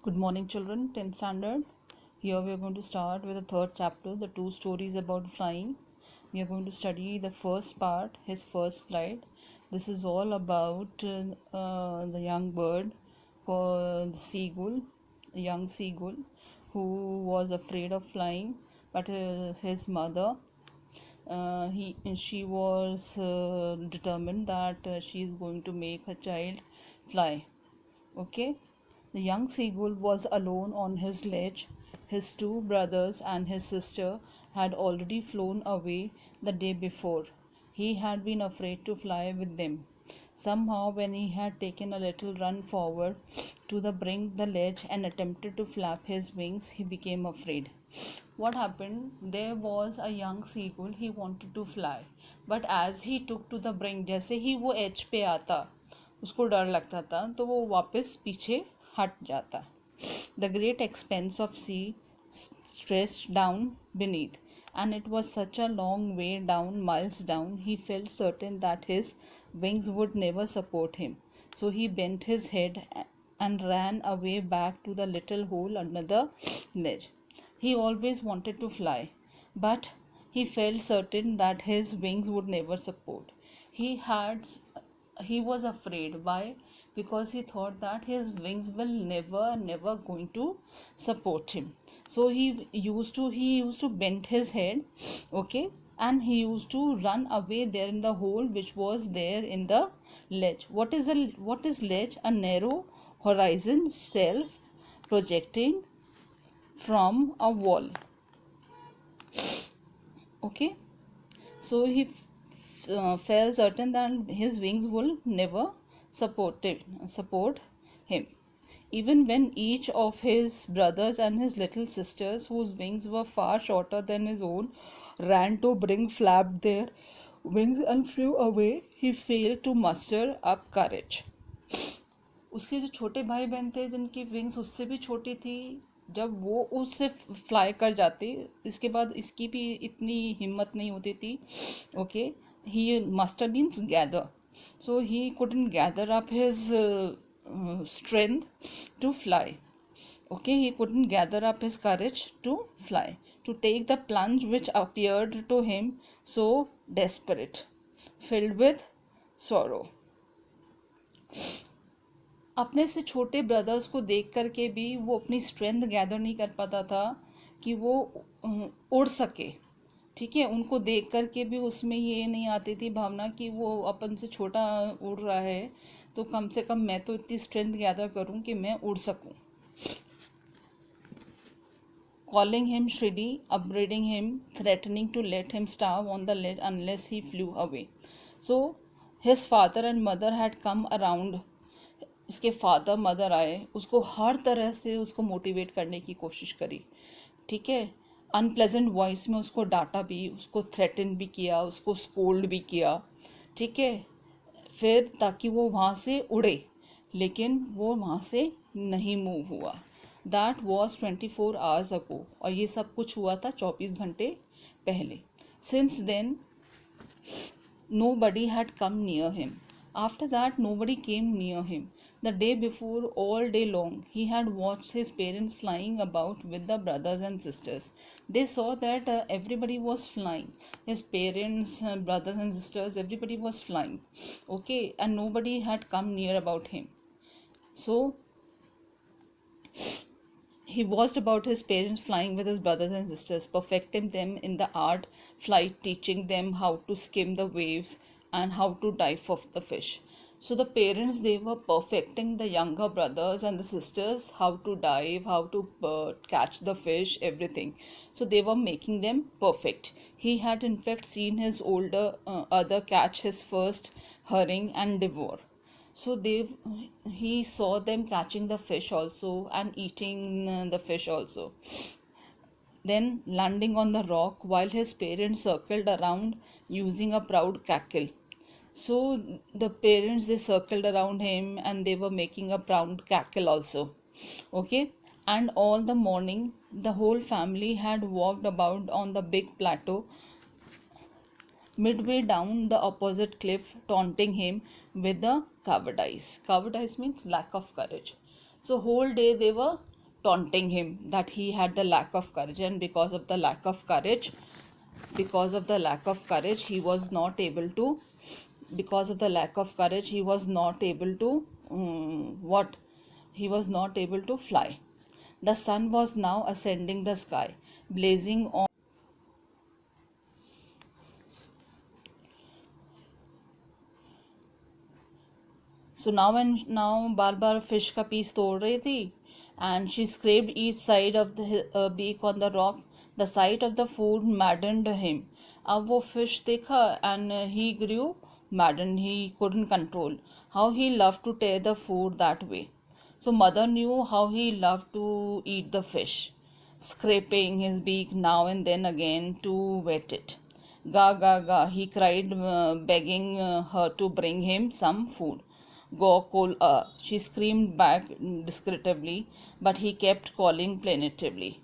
Good morning, children. 10th standard. Here we are going to start with the third chapter, the two stories about flying. We are going to study the first part, his first flight. This is all about the young bird called the seagull, a young seagull who was afraid of flying, but his mother she was determined that she is going to make her child fly. Okay, the young seagull was alone on his ledge. His two brothers and his sister had already flown away the day before. He had been afraid to fly with them. Somehow, when he had taken a little run forward to the brink the ledge and attempted to flap his wings, he became afraid. What happened? There was a young seagull. He wanted to fly, but as he took to the brink, जैसे ही वो as पे आता उसको डर लगता था तो वो वापस पीछे हट जाता. The great expanse of sea stretched down beneath, and it was such a long way down, miles down. He felt certain that his wings would never support him. So he bent his head and ran away back to the little hole under the ledge. He always wanted to fly, but he felt certain that his wings would never support. He was afraid. Why? Because he thought that his wings will never going to support him. So he used to bend his head, okay, and he used to run away there in the hole which was there in the ledge. What is ledge? A narrow horizon, self projecting from a wall. Okay, so he felt certain that his wings will never support him. Even when each of his brothers and his little sisters, whose wings were far shorter than his own, ran to bring flapped their wings and flew away, he failed to muster up courage. उसके जो छोटे भाई बहन थे जिनकी wings उससे भी छोटी थी, जब वो उससे फ्लाई कर जाते, इसके बाद इसकी भी इतनी हिम्मत नहीं होती थी. Okay, he must have been gather, so he couldn't gather up his strength to fly. Okay, he couldn't gather up his courage to fly, to take the plunge which appeared to him so desperate, filled with sorrow. अपने से छोटे brothers को देख कर के भी वो अपनी स्ट्रेंथ गैदर नहीं कर पाता था कि वो उड़ सके. ठीक है, उनको देख कर के भी उसमें ये नहीं आती थी भावना कि वो अपन से छोटा उड़ रहा है तो कम से कम मैं तो इतनी स्ट्रेंथ गैदर करूं कि मैं उड़ सकूं. Calling him shreddy, upbraiding him, threatening to let him starve on the ledge unless he flew away. So his father and mother had come around. उसके फादर मदर आए, उसको हर तरह से उसको मोटिवेट करने की कोशिश करी. ठीक है, अनप्लेजेंट वॉइस में उसको डांटा भी, उसको थ्रेटन भी किया, उसको स्कोल्ड भी किया. ठीक है, फिर ताकि वो वहाँ से उड़े, लेकिन वो वहाँ से नहीं मूव हुआ. दैट वॉज 24 आवर्स अगो, और ये सब कुछ हुआ था 24 घंटे पहले. Since then nobody had come near him. After that, nobody came near him. The day before, all day long, he had watched his parents flying about with the brothers and sisters. They saw that everybody was flying. His parents, brothers and sisters, everybody was flying. Okay, and nobody had come near about him. So he watched about his parents flying with his brothers and sisters, perfecting them in the art flight, teaching them how to skim the waves and how to dive off the fish. So the parents, they were perfecting the younger brothers and the sisters how to dive, how to catch the fish, everything. So they were making them perfect. He had in fact seen his older other catch his first herring and devour. So he saw them catching the fish also and eating the fish also, then landing on the rock while his parents circled around using a proud cackle. So the parents, they circled around him and they were making a proud cackle also. Okay, and all the morning the whole family had walked about on the big plateau midway down the opposite cliff, taunting him with the cowardice. Cowardice means lack of courage. So whole day they were taunting him that he had the lack of courage, and because of the lack of courage he was not able to because of the lack of courage he was not able to what he was not able to fly. The sun was now ascending the sky, blazing on. So now bar bar fish का piece तोड़ रही थी, and she scraped each side of the beak on the rock. The sight of the food maddened him. अब वो fish देखा and he grew maddened. He couldn't control how he loved to tear the food that way. So mother knew how he loved to eat the fish, scraping his beak now and then again to wet it. Ga ga ga, he cried, begging her to bring him some food. Go call, she screamed back discreetly, but he kept calling plaintively.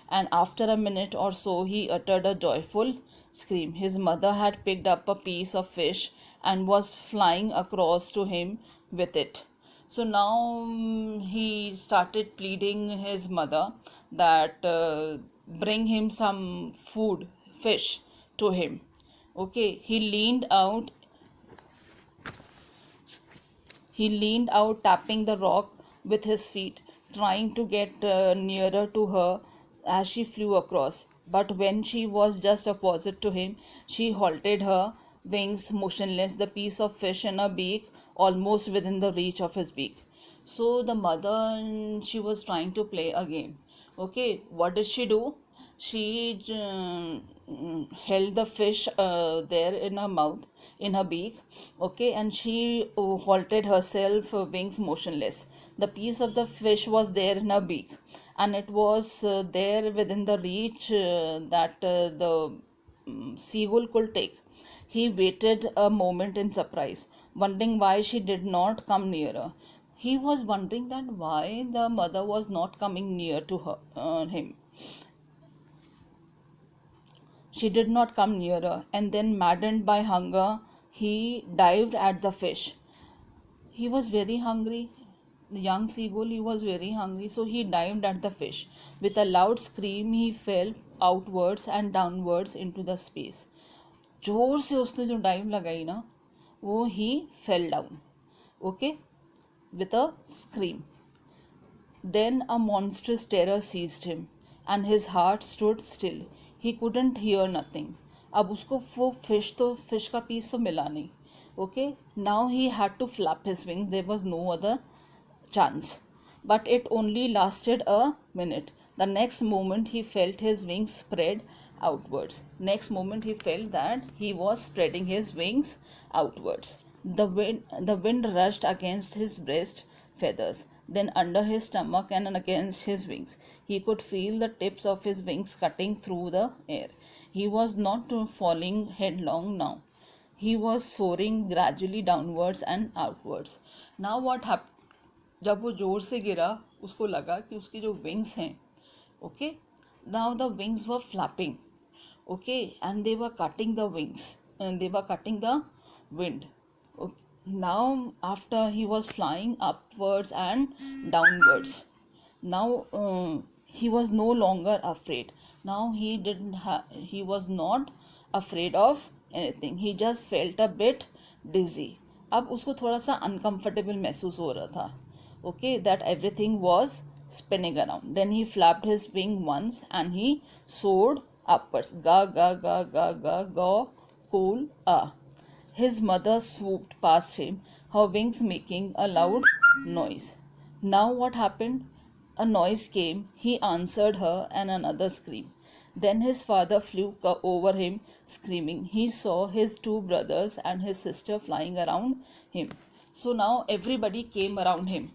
And after a minute or so, he uttered a joyful scream. His mother had picked up a piece of fish and was flying across to him with it. So now he started pleading his mother that bring him some food, fish to him. Okay, he leaned out, tapping the rock with his feet, trying to get nearer to her as she flew across. But when she was just opposite to him, she halted, her wings motionless, the piece of fish in her beak almost within the reach of his beak. So the mother, she was trying to play a game. Okay, what did she do? She held the fish there in her mouth, in her beak, okay, and she halted herself, wings motionless. The piece of the fish was there in her beak, and it was there within the reach that the seagull could take. He waited a moment in surprise, wondering why she did not come nearer. He was wondering that why the mother was not coming near to him. She did not come nearer, and then, maddened by hunger, he dived at the fish. He was very hungry. The young seagull, he was very hungry, so he dived at the fish. With a loud scream, he fell outwards and downwards into the space. जोर से उसने जो dive लगाई ना, वो he fell down. Okay, with a scream. Then a monstrous terror seized him, and his heart stood still. He couldn't hear nothing. अब उसको वो फिश का पीस तो मिला नहीं. Okay, now he had to flap his wings. There was no other chance. But it only lasted a minute. The next moment he felt his wings spread outwards. Next moment he felt that he was spreading his wings outwards. The wind rushed against his breast feathers, then under his stomach and against his wings. He could feel the tips of his wings cutting through the air. He was not falling headlong now. He was soaring gradually downwards and outwards. Now what happened? जब वो जोर से गिरा, उसको लगा कि उसकी जो विंग्स हैं, okay, now the wings were flapping, okay, and they were cutting the wings, they were cutting the wind. Now after he was flying upwards and downwards, now he was no longer afraid. Now he was not afraid of anything. He just felt a bit dizzy. अब उसको थोड़ा सा uncomfortable महसूस हो रहा था. Okay, that everything was spinning around. Then he flapped his wing once and he soared upwards. Ga ga ga ga ga ga, cool, ah. His mother swooped past him, her wings making a loud noise. Now what happened? A noise came. He answered her, and another scream. Then his father flew over him, screaming. He saw his two brothers and his sister flying around him. So now everybody came around him.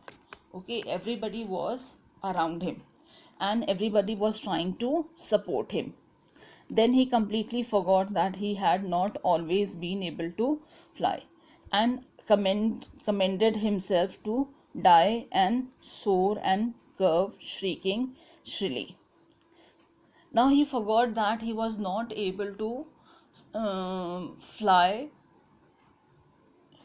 Okay, everybody was around him, and everybody was trying to support him. Then he completely forgot that he had not always been able to fly, and commended himself to die and soar and curve, shrieking shrilly. Now he forgot that he was not able to fly.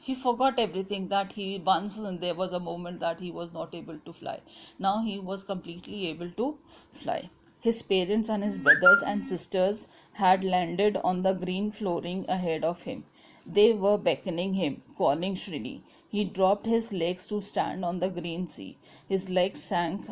He forgot everything that he once, and there was a moment that he was not able to fly. Now he was completely able to fly. His parents and his brothers and sisters had landed on the green flooring ahead of him. They were beckoning him, calling shrilly. He dropped his legs to stand on the green sea. His legs sank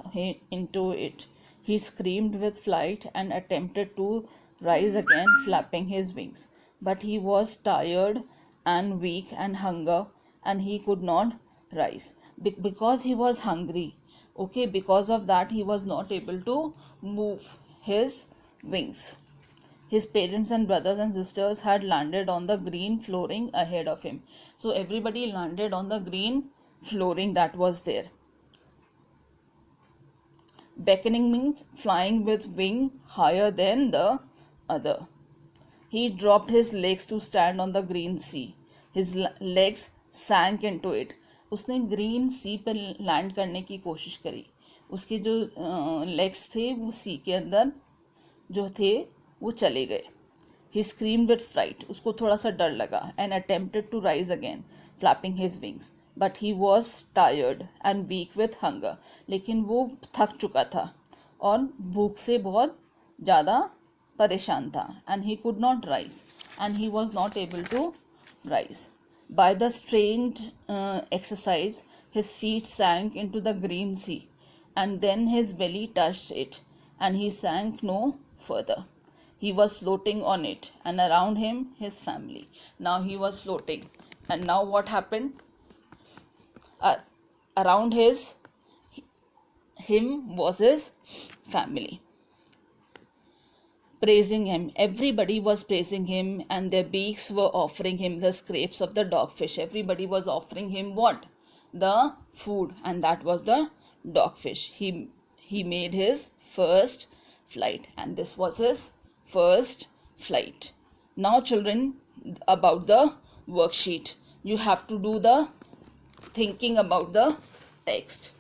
into it. He screamed with fright and attempted to rise again, flapping his wings. But he was tired and weak and hunger, and he could not rise because he was hungry. Okay, because of that, he was not able to move his wings. His parents and brothers and sisters had landed on the green flooring ahead of him. So everybody landed on the green flooring that was there. Beckoning means flying with wing higher than the other. He dropped his legs to stand on the green sea. His legs sank into it. उसने green सी पर land करने की कोशिश करी. उसके जो legs थे वो सी के अंदर जो थे वो चले गए. He screamed with fright. उसको थोड़ा सा डर लगा and attempted to rise again, flapping his wings. But he was tired and weak with hunger. लेकिन वो थक चुका था और भूख से बहुत ज़्यादा परेशान था. And he could not rise, and he was not able to rise. By the strained exercise, his feet sank into the green sea, and then his belly touched it, and he sank no further. He was floating on it, and around him his family. Now he was floating, and now what happened? Around him was his family, praising him. Everybody was praising him, and their beaks were offering him the scraps of the dogfish. Everybody was offering him what? The food, and that was the dogfish. He made his first flight, and this was his first flight. Now children, about the worksheet, you have to do the thinking about the text.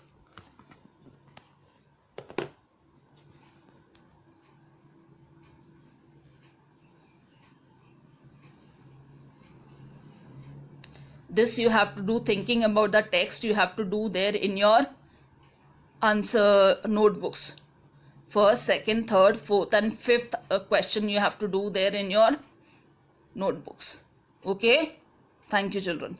This you have to do thinking about the text. You have to do there in your answer notebooks. First, second, third, fourth and fifth question you have to do there in your notebooks. Okay? Thank you, children.